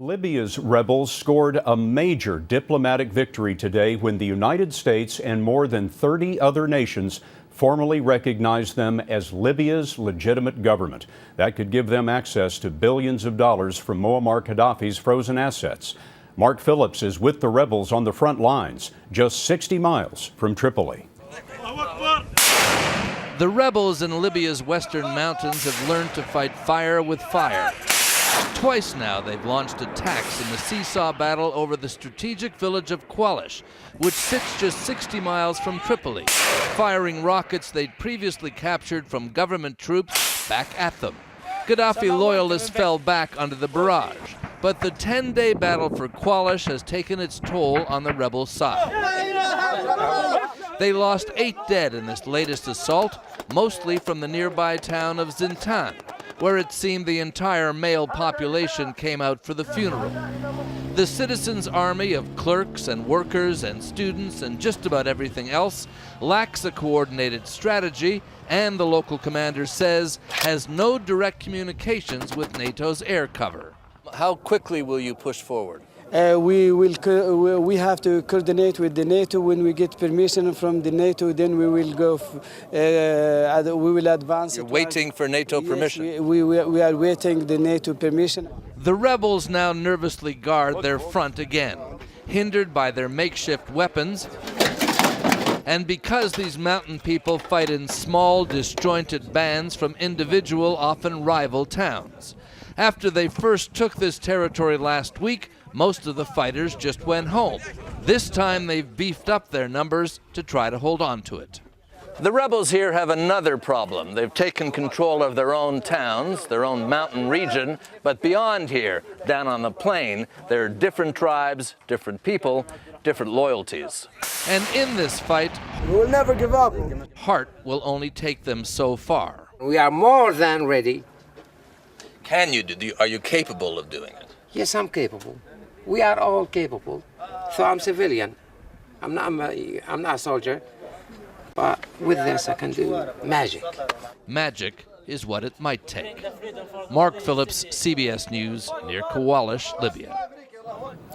Libya's rebels scored a major diplomatic victory today when the United States and more than 30 other nations formally recognized them as Libya's legitimate government. That could give them access to billions of dollars from Muammar Qaddafi's frozen assets. Mark Phillips is with the rebels on the front lines, just 60 miles from Tripoli. The rebels in Libya's western mountains have learned to fight fire with fire. Twice now they've launched attacks in the seesaw battle over the strategic village of Qawalish, which sits just 60 miles from Tripoli, firing rockets they'd previously captured from government troops back at them. Qaddafi loyalists fell back under the barrage, but the 10-day battle for Qawalish has taken its toll on the rebel side. They lost 8 dead in this latest assault, mostly from the nearby town of Zintan, where it seemed the entire male population came out for the funeral. The citizens' army of clerks and workers and students and just about everything else lacks a coordinated strategy, and the local commander says has no direct communications with NATO's air cover. How quickly will you push forward? We have to coordinate with the NATO. When we get permission from the NATO, then we will go. We will advance. You're waiting for NATO permission? Yes, we are waiting the NATO permission. The rebels now nervously guard their front again, hindered by their makeshift weapons, and because these mountain people fight in small, disjointed bands from individual, often rival towns. After they first took this territory last week, most of the fighters just went home. This time they've beefed up their numbers to try to hold on to it. The rebels here have another problem. They've taken control of their own towns, their own mountain region, but beyond here, down on the plain, there are different tribes, different people, different loyalties. And in this fight, we will never give up. Heart will only take them so far. We are more than ready. Can you are you capable of doing it? Yes, I'm capable. We are all capable. So I'm civilian. I'm not a soldier. But with this, I can do magic. Magic is what it might take. Mark Phillips, CBS News, near Qawalish, Libya.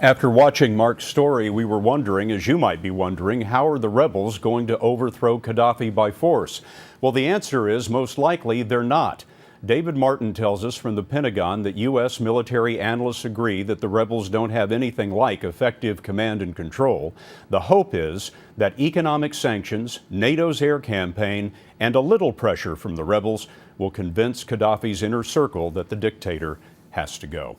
After watching Mark's story, we were wondering, as you might be wondering, how are the rebels going to overthrow Qaddafi by force? Well, the answer is most likely they're not. David Martin tells us from the Pentagon that U.S. military analysts agree that the rebels don't have anything like effective command and control. The hope is that economic sanctions, NATO's air campaign, and a little pressure from the rebels will convince Qaddafi's inner circle that the dictator has to go.